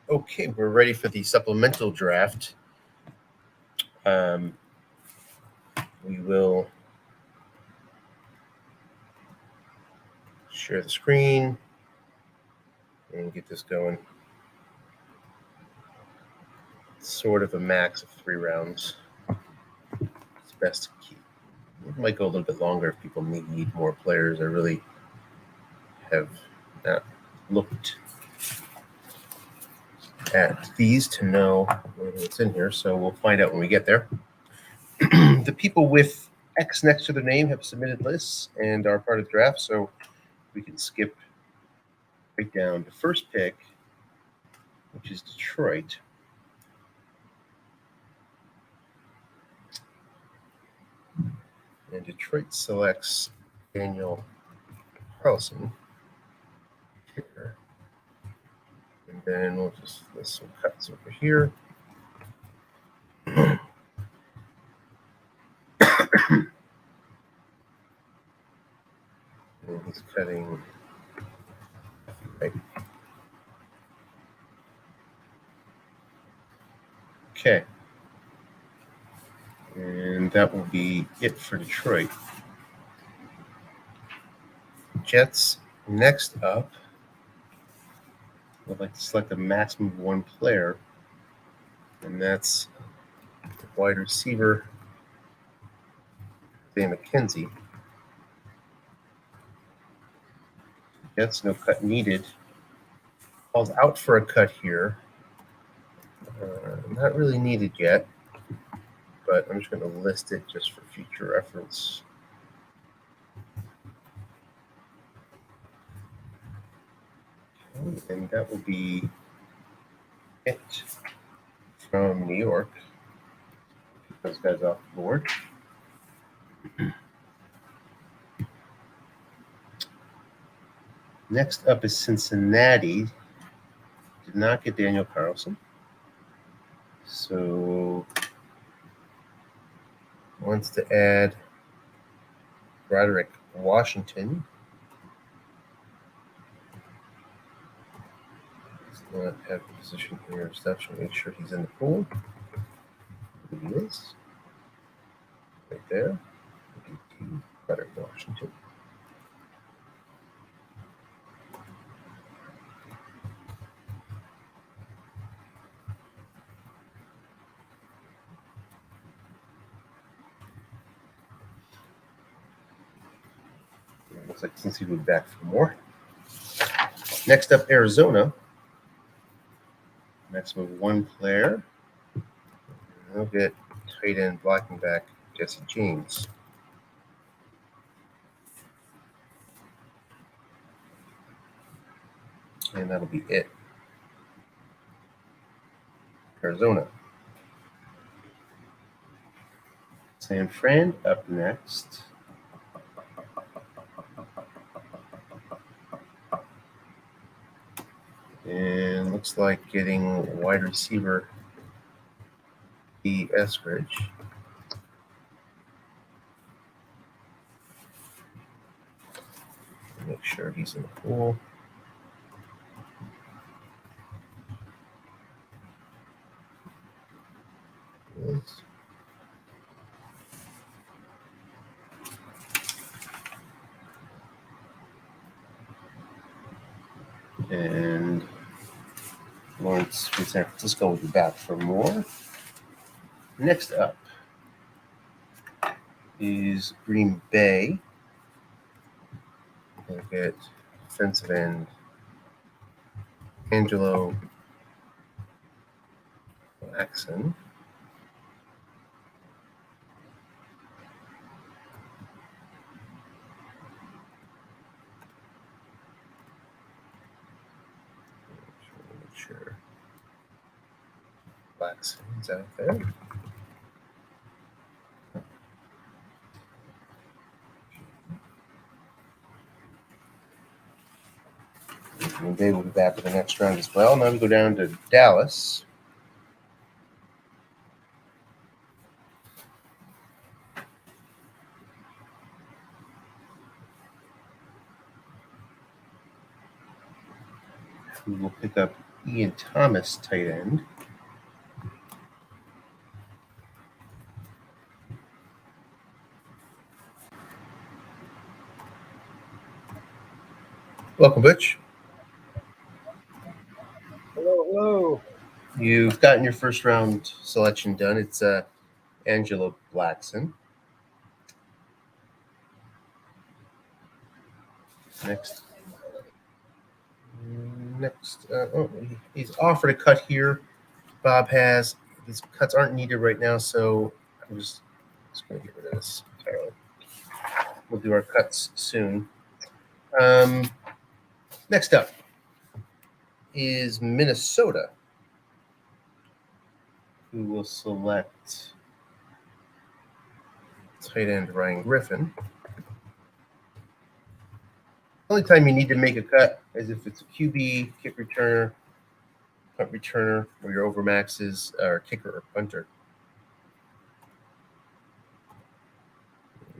Okay, we're ready for the supplemental draft. We will share the screen and get this going. It's sort of a max of 3 rounds. It's best to keep. It might go a little bit longer if people need more players. I really have not looked at these to know what's in here, so we'll find out when we get there. The people with X next to their name have submitted lists and are part of the draft, so we can skip right down to first pick, which is Detroit. And Detroit selects Daniel Carlson here. And then we'll just list some cuts over here. And he's cutting right. Okay. And that will be it for Detroit. Jets, next up, would like to select a maximum of 1 player, and that's the wide receiver, Isaiah McKenzie. Jets, no cut needed. Calls out for a cut here. Not really needed yet, but I'm just going to list it just for future reference. Okay, and that will be it from New York. Keep those guys off the board. Next up is Cincinnati. Did not get Daniel Carlson. So wants to add Broderick Washington. Does not have the position here. So should make sure he's in the pool. He is. Right there. Broderick Washington. Looks like since he moved back for more. Next up, Arizona. Maximum of 1 player. They'll get tight end blocking back Jesse James. And that'll be it. Arizona. San Fran up next. And looks like getting wide receiver B. Eskridge. Make sure he's in the pool. Yes. And Lawrence from San Francisco will be back for more. Next up is Green Bay. We'll get defensive end Angelo Jackson. Make sure Jackson's out there. Green Bay will be back for the next round as well. Now we go down to Dallas. We will pick up Ian Thomas, tight end. Welcome, Butch. Hello. You've gotten your first round selection done. It's Angelo Blackson. Next, he's offered a cut here. Bob has. These cuts aren't needed right now, so I'm just going to get rid of this entirely. We'll do our cuts soon. Next up is Minnesota, who will select tight end Ryan Griffin. The only time you need to make a cut is if it's a QB, kick returner, punt returner, or your overmaxes, or kicker or punter.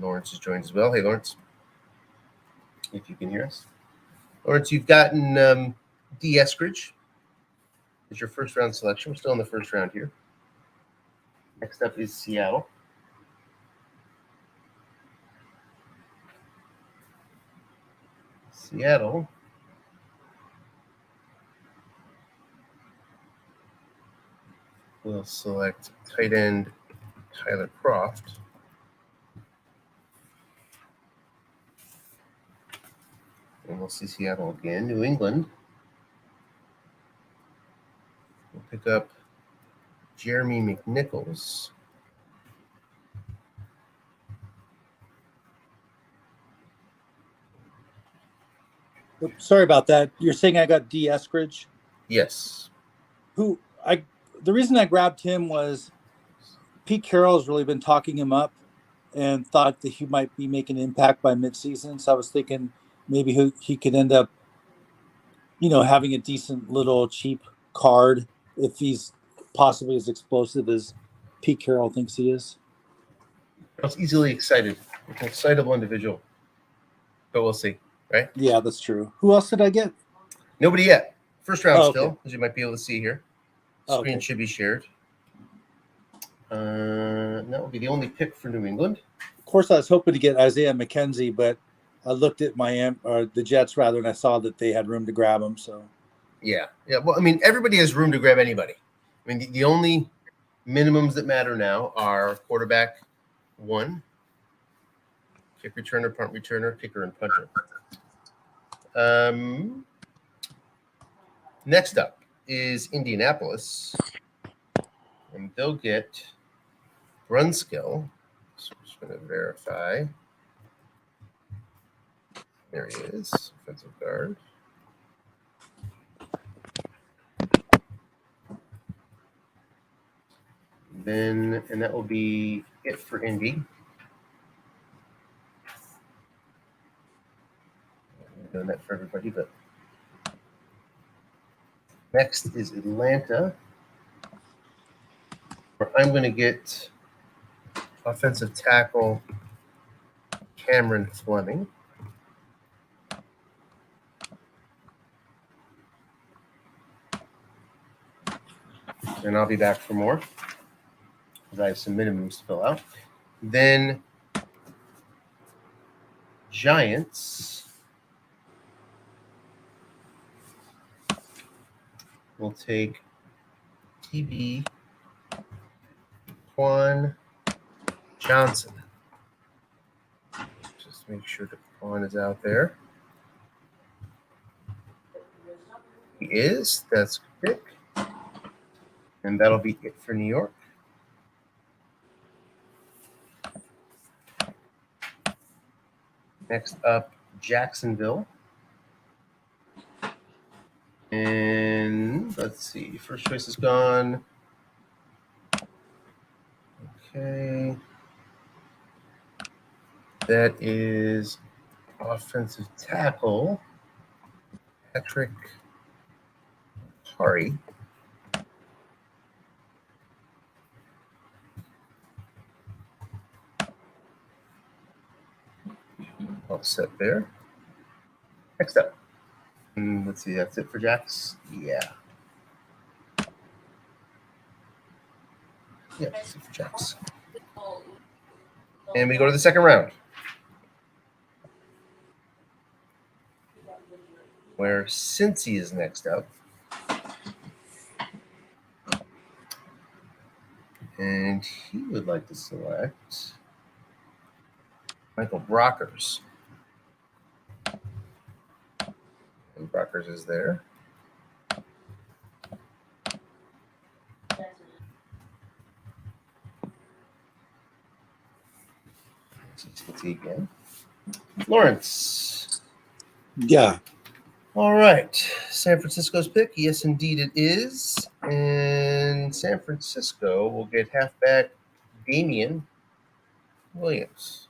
Lawrence has joined as well. Hey, Lawrence, if you can hear us. Lawrence, you've gotten D. Eskridge as your first round selection. We're still in the first round here. Next up is Seattle. Seattle will select tight end Tyler Croft. And we'll see Seattle again. New England will pick up Jeremy McNichols. Sorry about that. You're saying I got D. Eskridge? Yes. The reason I grabbed him was Pete Carroll's really been talking him up and thought that he might be making an impact by midseason. So I was thinking maybe he could end up, having a decent little cheap card if he's possibly as explosive as Pete Carroll thinks he is. I was easily excited. An excitable individual. But we'll see, right? Yeah, that's true. Who else did I get? Nobody yet. First round okay. still, as you might be able to see here. Screen should be shared. That will be the only pick for New England. Of course, I was hoping to get Isaiah McKenzie, but I looked at the Jets rather, and I saw that they had room to grab him. So, yeah. Well, I mean, everybody has room to grab anybody. I mean, the only minimums that matter now are quarterback 1, kick returner, punt returner, kicker, and punter. Next up is Indianapolis, and they'll get Brunskill. So I'm just going to verify. There he is, offensive guard. And that will be it for Indy. I'm doing that for everybody, but next is Atlanta, where I'm going to get offensive tackle Cameron Fleming. And I'll be back for more, because I have some minimums to fill out. Then Giants will take TB Quan Johnson. Just make sure that Quan is out there. He is. That's quick. And that'll be it for New York. Next up, Jacksonville. And let's see, first choice is gone. Okay. That is offensive tackle Patrick Hari. All set there. Next up, Let's see, that's it for Jacks? Yeah. Yeah, that's it for Jacks. And we go to the second round, where Cincy is next up. And he would like to select Michael Brockers. And Brockers is there. Cincy again. Lawrence. Yeah. All right. San Francisco's pick. Yes, indeed it is. And San Francisco will get halfback Damian Williams.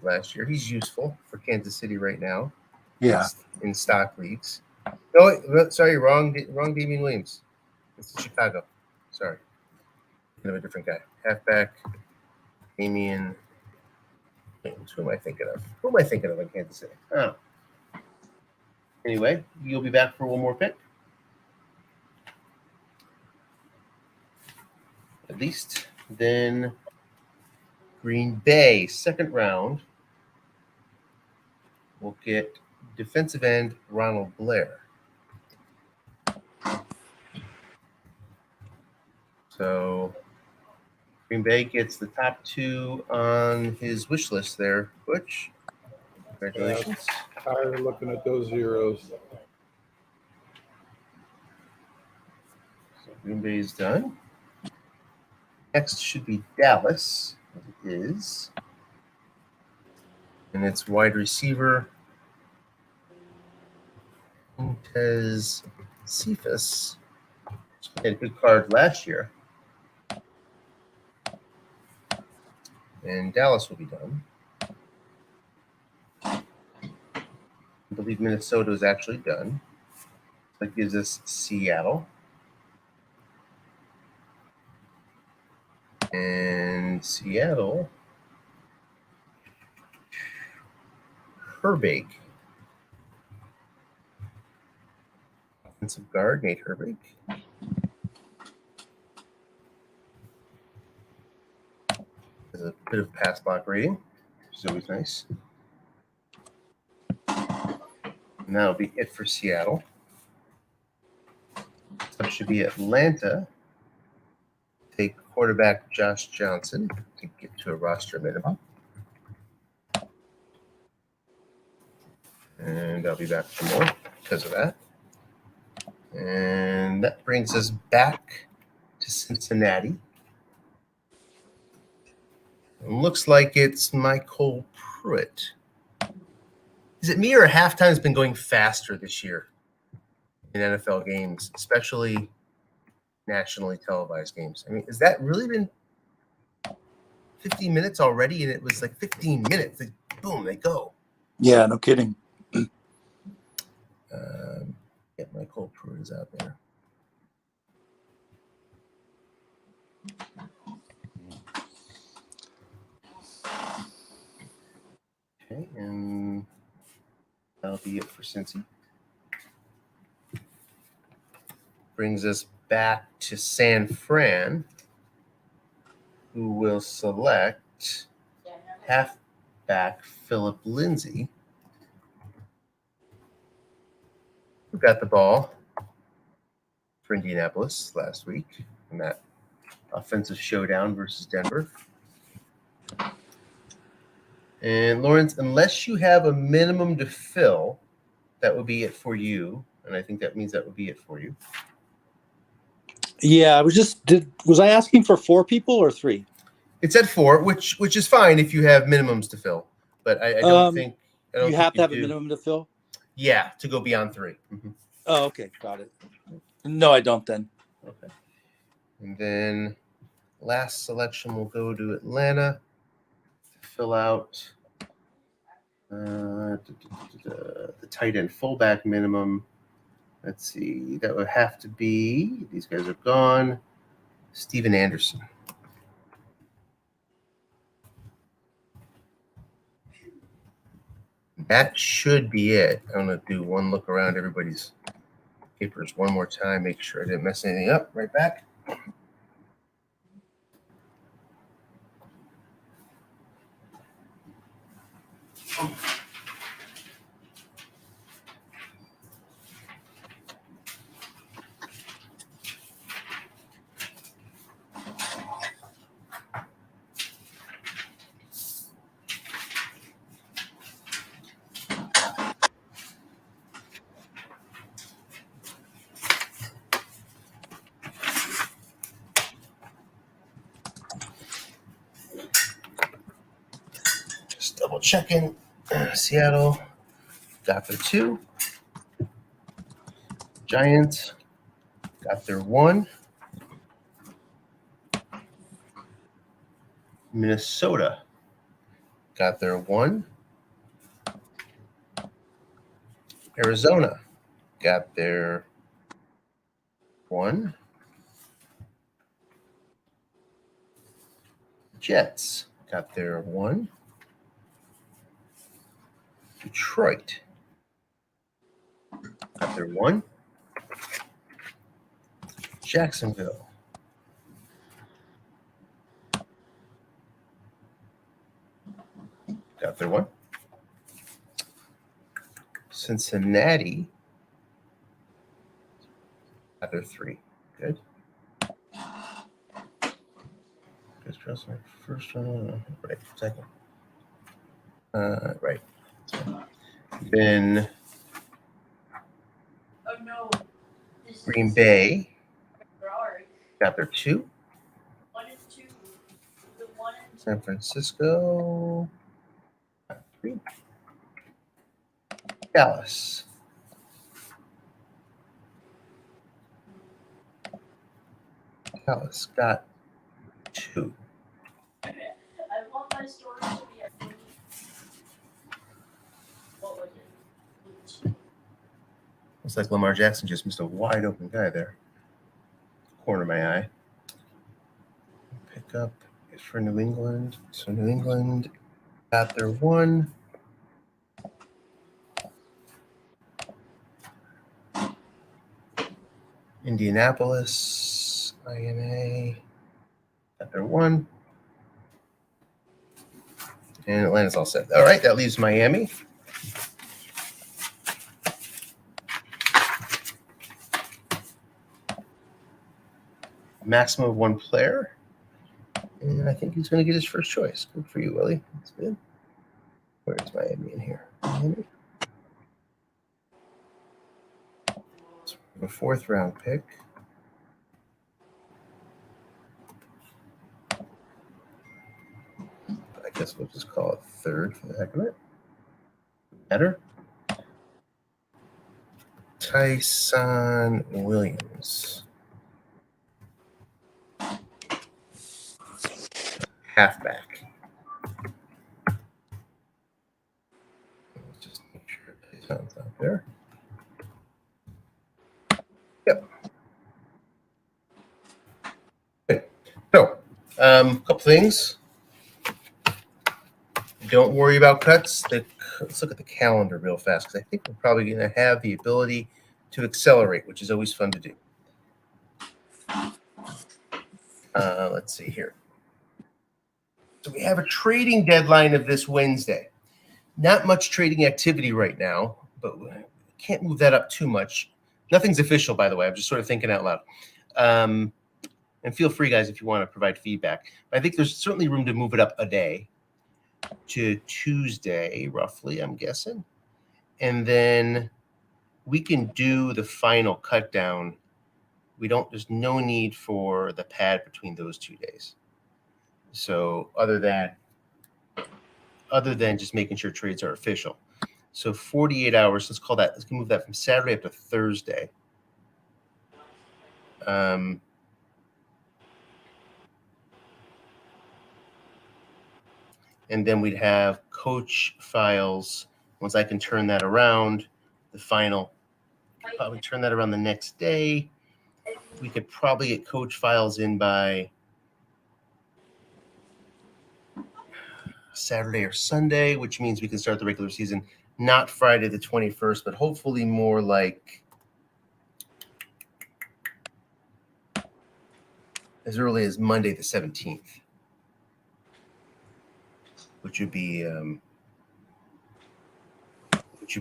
Last year. He's useful for Kansas City right now. Yeah. In stock leagues. No, wait, sorry, wrong Damian Williams. This is Chicago. Sorry. Thinking of a different guy. Halfback Damian Williams. Who am I thinking of? Who am I thinking of in Kansas City? Oh. Anyway, you'll be back for one more pick. At least. Then Green Bay, second round, will get defensive end Ronald Blair. So Green Bay gets the top two on his wish list there. Butch, congratulations. Tired of looking at those zeros. So Green Bay is done. Next should be Dallas. It is. And it's wide receiver Montez Cephas. Had a good card last year. And Dallas will be done. I believe Minnesota is actually done. That gives us Seattle. And Seattle, Herbig. Offensive guard, Nate Herbig. Has a bit of pass block rating, which is always nice. And that'll be it for Seattle. So it should be Atlanta. Take quarterback Josh Johnson to get to a roster minimum. And I'll be back for more because of that. And that brings us back to Cincinnati. It looks like it's Michael Pruitt. Is it me or halftime's been going faster this year in NFL games, especially nationally televised games? I mean, has that really been 15 minutes already? And it was like 15 minutes. Like, boom, they go. Yeah, no kidding. Get Michael Pruitt is out there. Okay, and that'll be it for Cincy. Brings us back to San Fran, who will select halfback Philip Lindsay, who got the ball for Indianapolis last week in that offensive showdown versus Denver. And Lawrence, unless you have a minimum to fill, that would be it for you. And I think that means that would be it for you. Yeah, was I asking for 4 people or 3? It's at 4, which is fine if you have minimums to fill. But I don't think you have to have a minimum to fill? Yeah, to go beyond 3. Mm-hmm. Oh, okay, got it. No, I don't then. Okay. And then last selection will go to Atlanta to fill out the tight end fullback minimum. Let's see. That would have to be, these guys are gone, Steven Anderson. That should be it. I'm going to do one look around everybody's papers one more time, make sure I didn't mess anything up. Right back. Just double checking. Seattle got their 2. Giants got their 1. Minnesota got their 1. Arizona got their 1. Jets got their 1. Detroit got their 1. Jacksonville got their 1. Cincinnati got their 3. Good. First one, right, second. Right. Then Green Bay got their 2. San Francisco got 3. Dallas got 2. I want my story to be what was it? Looks like Lamar Jackson just missed a wide open guy there. Corner of my eye. Pick up is for New England. So New England got their 1. Indianapolis, INA got their 1. And Atlanta's all set. All right, that leaves Miami. Maximum of 1 player. And I think he's going to get his first choice. Good for you, Willie. That's good. Where's Miami in here? Miami. So a 4th round pick. I guess we'll just call it 3rd for the heck of it. Better. Tyson Williams. Halfback. Let's just make sure Tyson's out there. Yep. Okay. So, a couple things. Don't worry about cuts. Let's look at the calendar real fast because I think we're probably going to have the ability to accelerate, which is always fun to do. Let's see here. So we have a trading deadline of this Wednesday. Not much trading activity right now, but we can't move that up too much. Nothing's official, by the way. I'm just sort of thinking out loud. And feel free, guys, if you want to provide feedback. But I think there's certainly room to move it up a day to Tuesday, roughly, I'm guessing. And then we can do the final cut down. There's no need for the pad between those 2 days. So other than just making sure trades are official. So 48 hours, let's move that from Saturday up to Thursday. And then we'd have coach files. Once I can turn that around, the final, probably turn that around the next day. We could probably get coach files in by Saturday or Sunday, which means we can start the regular season not Friday the 21st, but hopefully more like as early as Monday the 17th, which would be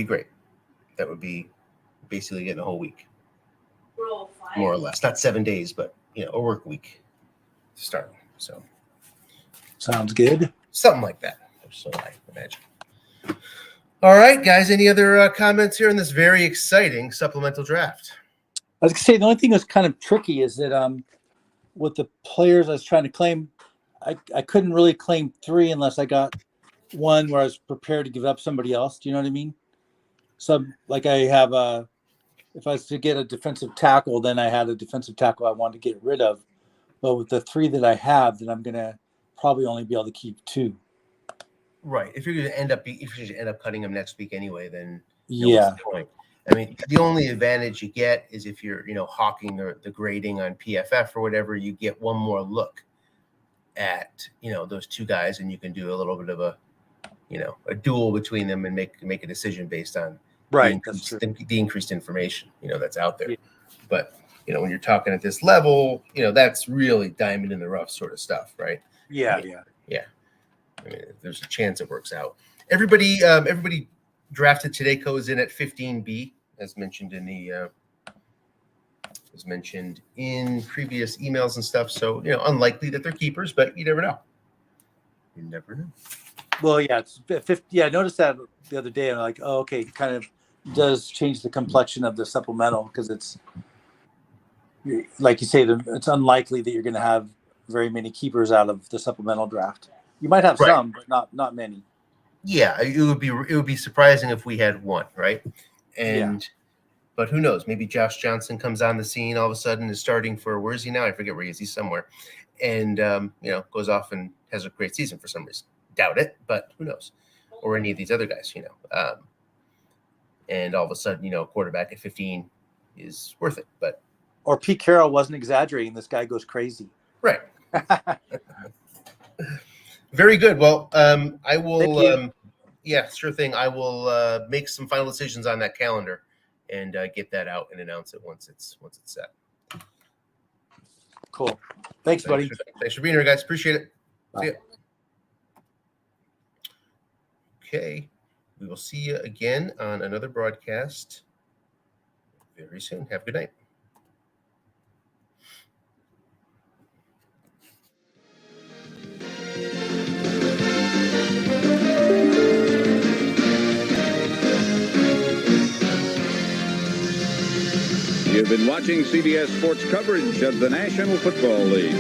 great. That would be basically getting a whole week, Roll 5. more or less. Not 7 days, but a work week to start. So Sounds good. something like that. So I imagine. All right, guys. Any other comments here in this very exciting supplemental draft? I was gonna say the only thing that's kind of tricky is that with the players I was trying to claim, I couldn't really claim 3 unless I got one where I was prepared to give up somebody else. Do you know what I mean? So like I have if I was to get a defensive tackle, then I had a defensive tackle I wanted to get rid of. But with the 3 that I have, then I'm gonna probably only be able to keep 2. Right. If you're going to end up cutting them next week anyway, then Yeah. what's the point? I mean, the only advantage you get is if you're, hawking the grading on PFF or whatever, you get one more look at, those 2 guys, and you can do a little bit of a duel between them and make a decision based on the increased information, that's out there. Yeah. But, when you're talking at this level, that's really diamond in the rough sort of stuff, right? Yeah. I mean, there's a chance it works out. Everybody drafted today goes in at 15B, as mentioned in previous emails and stuff. So unlikely that they're keepers, but you never know. You never know. Well, yeah, it's 50. Yeah, I noticed that the other day. And I'm like, oh, okay, it kind of does change the complexion of the supplemental because it's like you say, it's unlikely that you're going to have very many keepers out of the supplemental draft. You might have some, but not many. Yeah, it would be surprising if we had one, right? But who knows? Maybe Josh Johnson comes on the scene all of a sudden, is starting for, where is he now? I forget where he is. He's somewhere, and goes off and has a great season for some reason. Doubt it, but who knows? Or any of these other guys, and all of a sudden, quarterback at 15 is worth it. But or Pete Carroll wasn't exaggerating. This guy goes crazy. Right. Very good. Well, I will. Yeah, sure thing. I will make some final decisions on that calendar and get that out and announce it once it's set. Cool. Thanks, buddy. Thanks for being here, guys. Appreciate it. See ya. Okay, we will see you again on another broadcast very soon. Have a good night. You've been watching CBS Sports coverage of the National Football League.